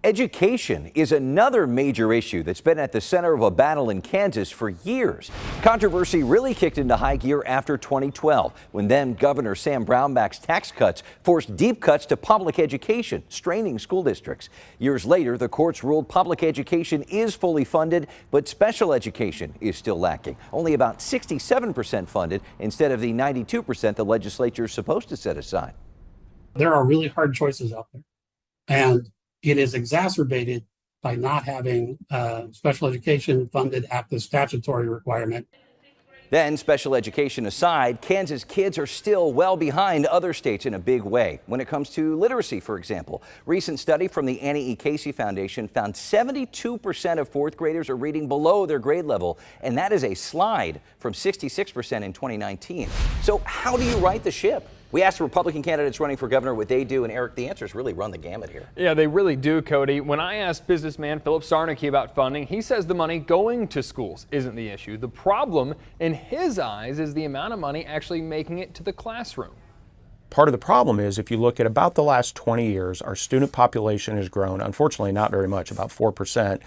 Education is another major issue that's been at the center of a battle in Kansas for years. Controversy really kicked into high gear after 2012, when then Governor Sam Brownback's tax cuts forced deep cuts to public education, straining school districts. Years later, the courts ruled public education is fully funded, but special education is still lacking, only about 67% funded instead of the 92% the legislature is supposed to set aside. There are really hard choices out there, and it is exacerbated by not having special education funded at the statutory requirement. Then, special education aside, Kansas kids are still well behind other states in a big way when it comes to literacy, for example. Recent study from the Annie E. Casey Foundation found 72% of fourth graders are reading below their grade level, and that is a slide from 66% in 2019. So how do you right the ship? We asked Republican candidates running for governor what they do, and Eric, the answers really run the gamut here. Yeah, they really do, Cody. When I asked businessman Philip Sarnicki about funding, he says the money going to schools isn't the issue. The problem, in his eyes, is the amount of money actually making it to the classroom. Part of the problem is, if you look at about the last 20 years, our student population has grown, unfortunately not very much, about 4%.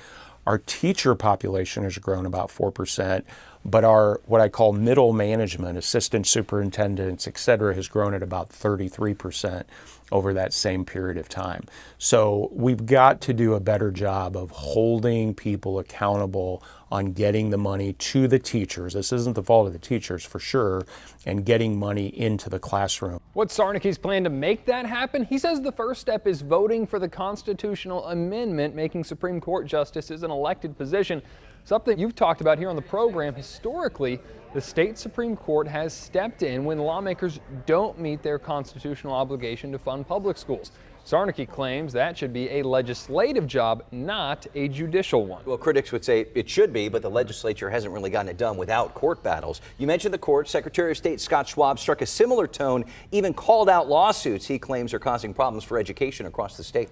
Our teacher population has grown about 4%, but our what I call middle management, assistant superintendents, et cetera, has grown at about 33% over that same period of time. So we've got to do a better job of holding people accountable on getting the money to the teachers. This isn't the fault of the teachers for sure, and getting money into the classroom. What's Sarnicki's plan to make that happen? He says the first step is voting for the constitutional amendment making Supreme Court justices an elected position. Something you've talked about here on the program. Historically, the state Supreme Court has stepped in when lawmakers don't meet their constitutional obligation to fund public schools. Sarnicki claims that should be a legislative job, not a judicial one. Well, critics would say it should be, but the legislature hasn't really gotten it done without court battles. You mentioned the court. Secretary of State Scott Schwab struck a similar tone, even called out lawsuits he claims are causing problems for education across the state.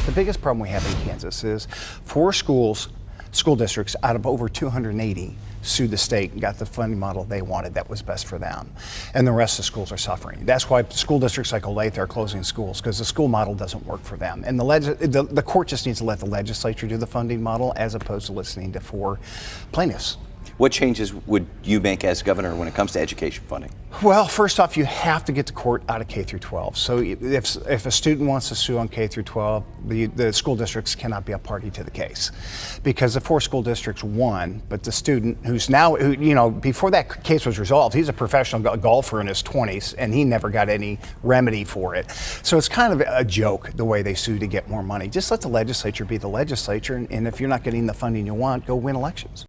The biggest problem we have in Kansas is school districts out of over 280 sued the state and got the funding model they wanted that was best for them. And the rest of the schools are suffering. That's why school districts like Olathe are closing schools, because the school model doesn't work for them. And the court just needs to let the legislature do the funding model as opposed to listening to four plaintiffs. What changes would you make as governor when it comes to education funding? Well, first off, you have to get the court out of K through 12. So if a student wants to sue on K through 12, the school districts cannot be a party to the case, because the four school districts won, but the student who's now, before that case was resolved, he's a professional golfer in his 20s, and he never got any remedy for it. So it's kind of a joke the way they sue to get more money. Just let the legislature be the legislature, and if you're not getting the funding you want, go win elections.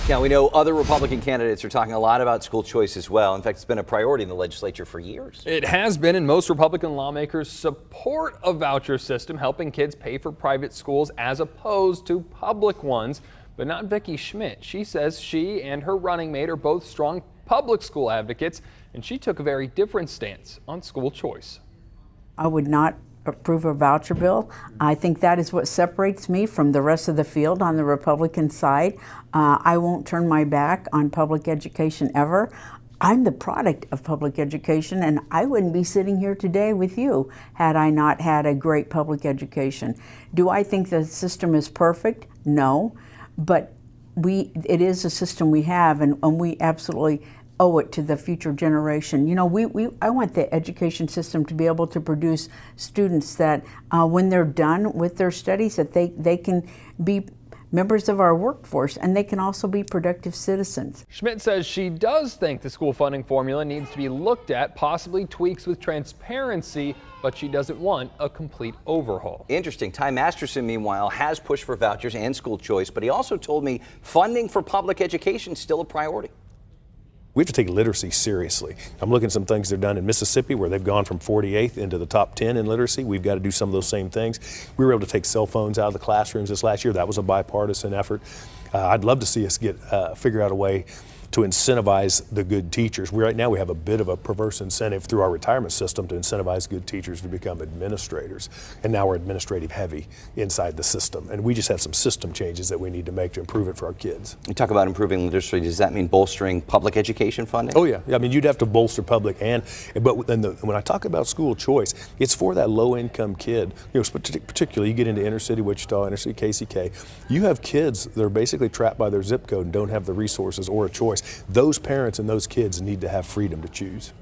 Now, we know other Republican candidates are talking a lot about school choice as well. In fact, it's been a priority in the legislature for years. It has been, and most Republican lawmakers support a voucher system helping kids pay for private schools as opposed to public ones, but not Vicki Schmidt. She says she and her running mate are both strong public school advocates, and she took a very different stance on school choice. I would not approve a voucher bill. I think that is what separates me from the rest of the field on the Republican side. I won't turn my back on public education ever. I'm the product of public education, and I wouldn't be sitting here today with you had I not had a great public education. Do I think the system is perfect? No, but it is a system we have, and we absolutely owe it to the future generation. I want the education system to be able to produce students that when they're done with their studies, that they can be members of our workforce, and they can also be productive citizens. Schmidt says she does think the school funding formula needs to be looked at, possibly tweaks with transparency, but she doesn't want a complete overhaul. Interesting. Ty Masterson, meanwhile, has pushed for vouchers and school choice, but he also told me funding for public education is still a priority. We have to take literacy seriously. I'm looking at some things they've done in Mississippi where they've gone from 48th into the top 10 in literacy. We've got to do some of those same things. We were able to take cell phones out of the classrooms this last year. That was a bipartisan effort. I'd love to see us figure out a way to incentivize the good teachers. Right now we have a bit of a perverse incentive through our retirement system to incentivize good teachers to become administrators. And now we're administrative heavy inside the system. And we just have some system changes that we need to make to improve it for our kids. You talk about improving literacy. Does that mean bolstering public education funding? Oh yeah, I mean you'd have to bolster public but then when I talk about school choice, it's for that low income kid. You know, particularly you get into inner city Wichita, inner city KCK, you have kids that are basically trapped by their zip code and don't have the resources or a choice. Those parents and those kids need to have freedom to choose.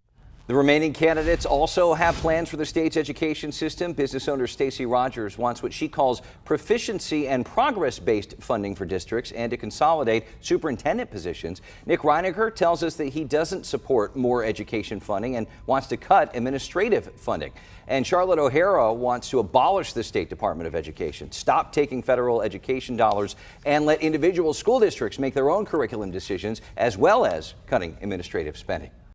The remaining candidates also have plans for the state's education system. Business owner Stacey Rogers wants what she calls proficiency and progress-based funding for districts and to consolidate superintendent positions. Nick Reiniger tells us that he doesn't support more education funding and wants to cut administrative funding. And Charlotte O'Hara wants to abolish the State Department of Education, stop taking federal education dollars, and let individual school districts make their own curriculum decisions, as well as cutting administrative spending.